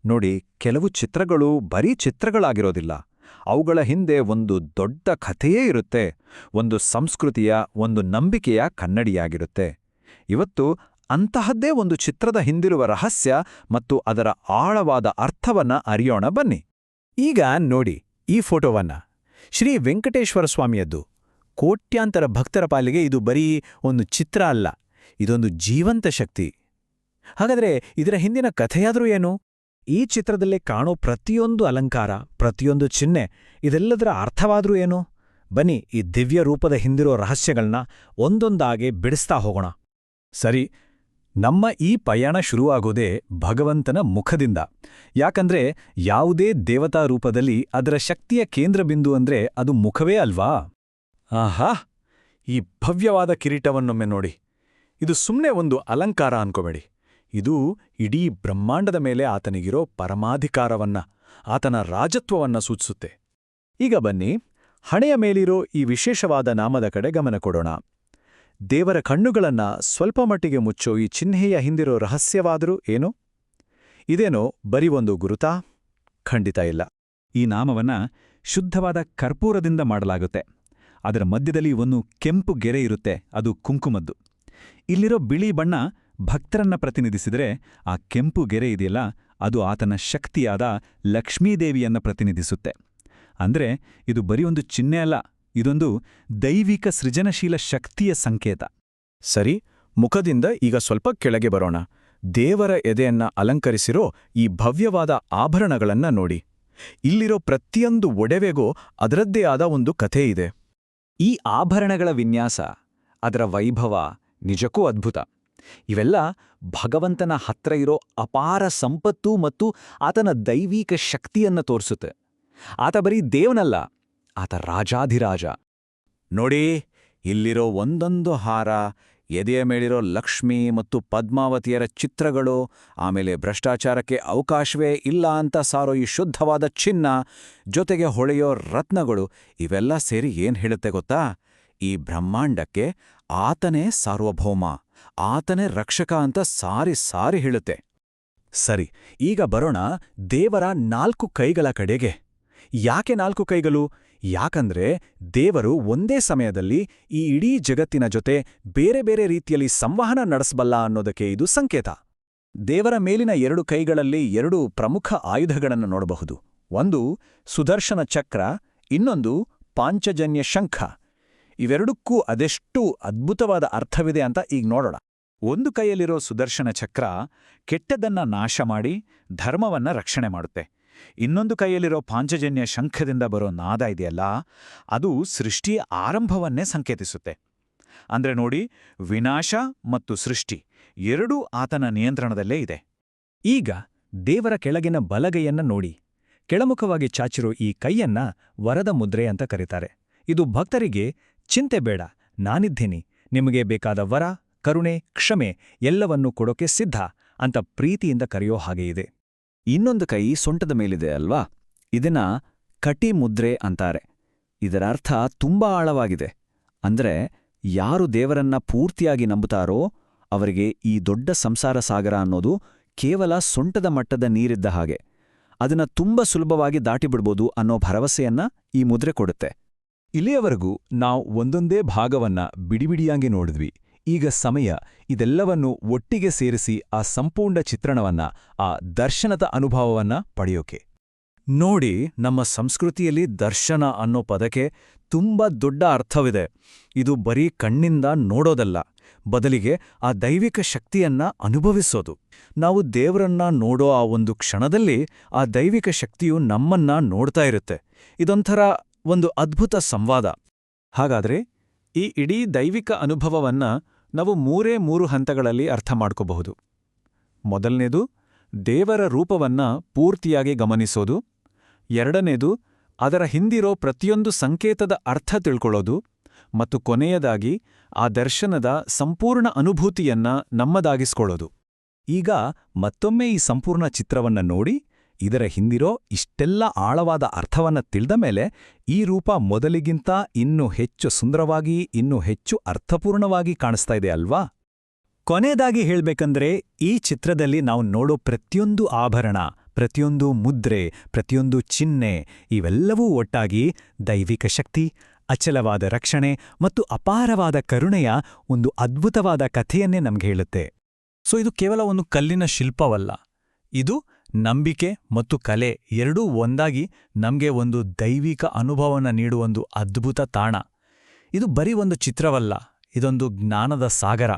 ನೋಡಿ, ಕೆಲವು ಚಿತ್ರಗಳು ಬರೀ ಚಿತ್ರಗಳಾಗಿರೋದಿಲ್ಲ. ಅವುಗಳ ಹಿಂದೆ ಒಂದು ದೊಡ್ಡ ಕಥೆಯೇ ಇರುತ್ತೆ. ಒಂದು ಸಂಸ್ಕೃತಿಯ, ಒಂದು ನಂಬಿಕೆಯ ಕನ್ನಡಿಯಾಗಿರುತ್ತೆ. ಇವತ್ತು ಅಂತಹದ್ದೇ ಒಂದು ಚಿತ್ರದ ಹಿಂದಿರುವ ರಹಸ್ಯ ಮತ್ತು ಅದರ ಆಳವಾದ ಅರ್ಥವನ್ನ ಅರಿಯೋಣ ಬನ್ನಿ. ಈಗ ನೋಡಿ ಈ ಫೋಟೋವನ್ನ. ಶ್ರೀ ವೆಂಕಟೇಶ್ವರ ಸ್ವಾಮಿಯದ್ದು. ಕೋಟ್ಯಾಂತರ ಭಕ್ತರ ಪಾಲಿಗೆ ಇದು ಬರೀ ಒಂದು ಚಿತ್ರ ಅಲ್ಲ, ಇದೊಂದು ಜೀವಂತ ಶಕ್ತಿ. ಹಾಗಾದ್ರೆ ಇದರ ಹಿಂದಿನ ಕಥೆಯಾದ್ರೂ ಏನು? ಈ ಚಿತ್ರದಲ್ಲಿ ಕಾಣೋ ಪ್ರತಿಯೊಂದು ಅಲಂಕಾರ, ಪ್ರತಿಯೊಂದು ಚಿಹ್ನೆ, ಇದೆಲ್ಲದರ ಅರ್ಥವಾದ್ರೂ ಏನು? ಬನ್ನಿ ಈ ದಿವ್ಯ ರೂಪದ ಹಿಂದಿರೋ ರಹಸ್ಯಗಳನ್ನ ಒಂದೊಂದಾಗೆ ಬಿಡಿಸ್ತಾ ಹೋಗೋಣ. ಸರಿ, ನಮ್ಮ ಈ ಪಯಣ ಶುರುವಾಗೋದೇ ಭಗವಂತನ ಮುಖದಿಂದ. ಯಾಕಂದ್ರೆ ಯಾವುದೇ ದೇವತಾ ರೂಪದಲ್ಲಿ ಅದರ ಶಕ್ತಿಯ ಕೇಂದ್ರಬಿಂದು ಅಂದ್ರೆ ಅದು ಮುಖವೇ ಅಲ್ವಾ? ಆಹಾ, ಈ ಭವ್ಯವಾದ ಕಿರೀಟವನ್ನೊಮ್ಮೆ ನೋಡಿ. ಇದು ಸುಮ್ಮನೆ ಒಂದು ಅಲಂಕಾರ ಅನ್ಕೋಬೇಡಿ. ಇದು ಇಡೀ ಬ್ರಹ್ಮಾಂಡದ ಮೇಲೆ ಆತನಿಗಿರೋ ಪರಮಾಧಿಕಾರವನ್ನ, ಆತನ ರಾಜತ್ವವನ್ನ ಸೂಚಿಸುತ್ತೆ. ಈಗ ಬನ್ನಿ, ಹಣೆಯ ಮೇಲಿರೋ ಈ ವಿಶೇಷವಾದ ನಾಮದ ಕಡೆ ಗಮನ ಕೊಡೋಣ. ದೇವರ ಕಣ್ಣುಗಳನ್ನ ಸ್ವಲ್ಪ ಮಟ್ಟಿಗೆ ಮುಚ್ಚೋ ಈ ಚಿಹ್ನೆಯ ಹಿಂದಿರೋ ರಹಸ್ಯವಾದರೂ ಏನು? ಇದೇನೋ ಬರೀ ಒಂದು ಗುರುತಾ? ಖಂಡಿತ ಇಲ್ಲ. ಈ ನಾಮವನ್ನ ಶುದ್ಧವಾದ ಕರ್ಪೂರದಿಂದ ಮಾಡಲಾಗುತ್ತೆ. ಅದರ ಮಧ್ಯದಲ್ಲಿ ಒಂದು ಕೆಂಪು ಗೆರೆ ಇರುತ್ತೆ, ಅದು ಕುಂಕುಮದ್ದು. ಇಲ್ಲಿರೋ ಬಿಳಿ ಬಣ್ಣ ಭಕ್ತರನ್ನ ಪ್ರತಿನಿಧಿಸಿದರೆ, ಆ ಕೆಂಪು ಗೆರೆ ಇದೆಯಲ್ಲ, ಅದು ಆತನ ಶಕ್ತಿಯಾದ ಲಕ್ಷ್ಮೀದೇವಿಯನ್ನ ಪ್ರತಿನಿಧಿಸುತ್ತೆ. ಅಂದ್ರೆ ಇದು ಬರೀ ಒಂದು ಚಿಹ್ನೆ ಅಲ್ಲ, ಇದೊಂದು ದೈವಿಕ ಸೃಜನಶೀಲ ಶಕ್ತಿಯ ಸಂಕೇತ. ಸರಿ, ಮುಖದಿಂದ ಈಗ ಸ್ವಲ್ಪ ಕೆಳಗೆ ಬರೋಣ. ದೇವರ ಎದೆಯನ್ನ ಅಲಂಕರಿಸಿರೋ ಈ ಭವ್ಯವಾದ ಆಭರಣಗಳನ್ನ ನೋಡಿ. ಇಲ್ಲಿರೋ ಪ್ರತಿಯೊಂದು ಒಡವೆಗೂ ಅದರದ್ದೇ ಆದ ಒಂದು ಕಥೆ ಇದೆ. ಈ ಆಭರಣಗಳ ವಿನ್ಯಾಸ, ಅದರ ವೈಭವ ನಿಜಕ್ಕೂ ಅದ್ಭುತ. ಇವೆಲ್ಲ ಭಗವಂತನ ಹತ್ರ ಇರೋ ಅಪಾರ ಸಂಪತ್ತು ಮತ್ತು ಆತನ ದೈವಿಕ ಶಕ್ತಿಯನ್ನ ತೋರಿಸುತ್ತೆ. ಆತ ಬರೀ ದೇವನಲ್ಲ, ಆತ ರಾಜಾಧಿರಾಜ. ನೋಡಿ, ಇಲ್ಲಿರೋ ಒಂದೊಂದು ಹಾರ, ಎದೆಯ ಮೇಲಿರೋ ಲಕ್ಷ್ಮಿ ಮತ್ತು ಪದ್ಮಾವತಿಯರ ಚಿತ್ರಗಳು, ಆಮೇಲೆ ಭ್ರಷ್ಟಾಚಾರಕ್ಕೆ ಅವಕಾಶವೇ ಇಲ್ಲ ಅಂತ ಸಾರೋ ಈ ಶುದ್ಧವಾದ ಚಿನ್ನ, ಜೊತೆಗೆ ಹೊಳೆಯೋ ರತ್ನಗಳು, ಇವೆಲ್ಲ ಸೇರಿ ಏನ್ ಹೇಳುತ್ತೆ ಗೊತ್ತಾ? ಈ ಬ್ರಹ್ಮಾಂಡಕ್ಕೆ ಆತನೇ ಸಾರ್ವಭೌಮ, ಆತನೇ ರಕ್ಷಕ ಅಂತ ಸಾರಿ ಸಾರಿ ಹೇಳುತ್ತೆ. ಸರಿ, ಈಗ ಬರೋಣ ದೇವರ 4 ಕೈಗಳ ಕಡೆಗೆ. ಯಾಕೆ 4 ಕೈಗಳು? ಯಾಕಂದ್ರೆ ದೇವರು ಒಂದೇ ಸಮಯದಲ್ಲಿ ಈ ಇಡೀ ಜಗತ್ತಿನ ಜೊತೆ ಬೇರೆ ಬೇರೆ ರೀತಿಯಲ್ಲಿ ಸಂವಹನ ನಡೆಸಬಲ್ಲ ಅನ್ನೋದಕ್ಕೆ ಇದು ಸಂಕೇತ. ದೇವರ ಮೇಲಿನ 2 ಕೈಗಳಲ್ಲಿ 2 ಪ್ರಮುಖ ಆಯುಧಗಳನ್ನು ನೋಡಬಹುದು. ಒಂದು ಸುದರ್ಶನ ಚಕ್ರ, ಇನ್ನೊಂದು ಪಾಂಚಜನ್ಯ ಶಂಖ. ಇವೆರಡಕ್ಕೂ ಅದೆಷ್ಟು ಅದ್ಭುತವಾದ ಅರ್ಥವಿದೆ ಅಂತ ಈಗ ನೋಡೋಣ. ಒಂದು ಕೈಯಲ್ಲಿರೋ ಸುದರ್ಶನ ಚಕ್ರ ಕೆಟ್ಟದನ್ನ ನಾಶ ಮಾಡಿ ಧರ್ಮವನ್ನ ರಕ್ಷಣೆ ಮಾಡುತ್ತೆ. ಇನ್ನೊಂದು ಕೈಯಲ್ಲಿರೋ ಪಾಂಚಜನ್ಯ ಶಂಖದಿಂದ ಬರೋ ನಾದ ಇದೆಯಲ್ಲ, ಅದು ಸೃಷ್ಟಿಯ ಆರಂಭವನ್ನೇ ಸಂಕೇತಿಸುತ್ತೆ. ಅಂದ್ರೆ ನೋಡಿ, ವಿನಾಶ ಮತ್ತು ಸೃಷ್ಟಿ ಎರಡೂ ಆತನ ನಿಯಂತ್ರಣದಲ್ಲೇ ಇದೆ. ಈಗ ದೇವರ ಕೆಳಗಿನ ಬಲಗೈಯನ್ನ ನೋಡಿ. ಕೆಳಮುಖವಾಗಿ ಚಾಚಿರೋ ಈ ಕೈಯನ್ನ ವರದ ಮುದ್ರೆ ಅಂತ ಕರೀತಾರೆ. ಇದು ಭಕ್ತರಿಗೆ ಚಿಂತೆ ಬೇಡ, ನಾನಿದ್ದೀನಿ, ನಿಮಗೆ ಬೇಕಾದ ವರ, ಕರುಣೆ, ಕ್ಷಮೆ ಎಲ್ಲವನ್ನೂ ಕೊಡೋಕೆ ಸಿದ್ಧ ಅಂತ ಪ್ರೀತಿಯಿಂದ ಕರೆಯೋ ಹಾಗೆ ಇದೆ. ಇನ್ನೊಂದು ಕೈ ಸೊಂಟದ ಮೇಲಿದೆ ಅಲ್ವಾ? ಇದನ್ನ ಕಟಿ ಮುದ್ರೆ ಅಂತಾರೆ. ಇದರ ಅರ್ಥ ತುಂಬಾ ಆಳವಾಗಿದೆ. ಅಂದ್ರೆ ಯಾರು ದೇವರನ್ನ ಪೂರ್ತಿಯಾಗಿ ನಂಬುತ್ತಾರೋ ಅವರಿಗೆ ಈ ದೊಡ್ಡ ಸಂಸಾರ ಸಾಗರ ಅನ್ನೋದು ಕೇವಲ ಸೊಂಟದ ಮಟ್ಟದ ನೀರಿದ್ದ ಹಾಗೆ. ಅದನ್ನ ತುಂಬಾ ಸುಲಭವಾಗಿ ದಾಟಿಬಿಡ್ಬೋದು ಅನ್ನೋ ಭರವಸೆಯನ್ನ ಈ ಮುದ್ರೆ ಕೊಡುತ್ತೆ. ಇಲ್ಲಿಯವರೆಗೂ ನಾವು ಒಂದೊಂದೇ ಭಾಗವನ್ನ ಬಿಡಿಬಿಡಿಯಾಗಿ ನೋಡಿದ್ವಿ. ಈಗ ಸಮಯ ಇದೆಲ್ಲವನ್ನೂ ಒಟ್ಟಿಗೆ ಸೇರಿಸಿ ಆ ಸಂಪೂರ್ಣ ಚಿತ್ರಣವನ್ನ, ಆ ದರ್ಶನದ ಅನುಭವವನ್ನ ಪಡೆಯೋಕೆ. ನೋಡಿ, ನಮ್ಮ ಸಂಸ್ಕೃತಿಯಲ್ಲಿ ದರ್ಶನ ಅನ್ನೋ ಪದಕ್ಕೆ ತುಂಬಾ ದೊಡ್ಡ ಅರ್ಥವಿದೆ. ಇದು ಬರೀ ಕಣ್ಣಿಂದ ನೋಡೋದಲ್ಲ, ಬದಲಿಗೆ ಆ ದೈವಿಕ ಶಕ್ತಿಯನ್ನ ಅನುಭವಿಸೋದು. ನಾವು ದೇವರನ್ನ ನೋಡೋ ಆ ಒಂದು ಕ್ಷಣದಲ್ಲಿ ಆ ದೈವಿಕ ಶಕ್ತಿಯು ನಮ್ಮನ್ನ ನೋಡ್ತಾ ಇರುತ್ತೆ. ಇದೊಂಥರ ಒಂದು ಅದ್ಭುತ ಸಂವಾದ. ಹಾಗಾದ್ರೆ ಈ ಇಡೀ ದೈವಿಕ ಅನುಭವವನ್ನ ನಾವು 3 ಹಂತಗಳಲ್ಲಿ ಅರ್ಥ ಮಾಡ್ಕೋಬಹುದು. ಮೊದಲನೇದು, ದೇವರ ರೂಪವನ್ನ ಪೂರ್ತಿಯಾಗಿ ಗಮನಿಸೋದು. ಎರಡನೇದು, ಅದರ ಹಿಂದಿರೋ ಪ್ರತಿಯೊಂದು ಸಂಕೇತದ ಅರ್ಥ ತಿಳ್ಕೊಳ್ಳೋದು. ಮತ್ತು ಕೊನೆಯದಾಗಿ, ಆ ದರ್ಶನದ ಸಂಪೂರ್ಣ ಅನುಭೂತಿಯನ್ನ ನಮ್ಮದಾಗಿಸ್ಕೊಳ್ಳೋದು. ಈಗ ಮತ್ತೊಮ್ಮೆ ಈ ಸಂಪೂರ್ಣ ಚಿತ್ರವನ್ನ ನೋಡಿ, ಇದರ ಹಿಂದಿರೋ ಇಷ್ಟೆಲ್ಲ ಆಳವಾದ ಅರ್ಥವನ್ನ ತಿಳಿದ ಮೇಲೆ ಈ ರೂಪ ಮೊದಲಿಗಿಂತ ಇನ್ನೂ ಹೆಚ್ಚು ಸುಂದರವಾಗಿ, ಇನ್ನೂ ಹೆಚ್ಚು ಅರ್ಥಪೂರ್ಣವಾಗಿ ಕಾಣಿಸ್ತಾ ಇದೆ ಅಲ್ವಾ? ಕೊನೆಯದಾಗಿ ಹೇಳ್ಬೇಕಂದ್ರೆ, ಈ ಚಿತ್ರದಲ್ಲಿ ನಾವು ನೋಡೋ ಪ್ರತಿಯೊಂದು ಆಭರಣ, ಪ್ರತಿಯೊಂದು ಮುದ್ರೆ, ಪ್ರತಿಯೊಂದು ಚಿಹ್ನೆ ಇವೆಲ್ಲವೂ ಒಟ್ಟಾಗಿ ದೈವಿಕ ಶಕ್ತಿ, ಅಚಲವಾದ ರಕ್ಷಣೆ ಮತ್ತು ಅಪಾರವಾದ ಕರುಣೆಯ ಒಂದು ಅದ್ಭುತವಾದ ಕಥೆಯನ್ನೇ ನಮ್ಗೆ ಹೇಳುತ್ತೆ. ಸೊ ಇದು ಕೇವಲ ಒಂದು ಕಲ್ಲಿನ ಶಿಲ್ಪವಲ್ಲ, ಇದು ನಂಬಿಕೆ ಮತ್ತು ಕಲೆ ಎರಡೂ ಒಂದಾಗಿ ನಮ್ಗೆ ಒಂದು ದೈವಿಕ ಅನುಭವನ ನೀಡುವೊಂದು ಅದ್ಭುತ ತಾಣ. ಇದು ಬರೀ ಒಂದು ಚಿತ್ರವಲ್ಲ, ಇದೊಂದು ಜ್ಞಾನದ ಸಾಗರ.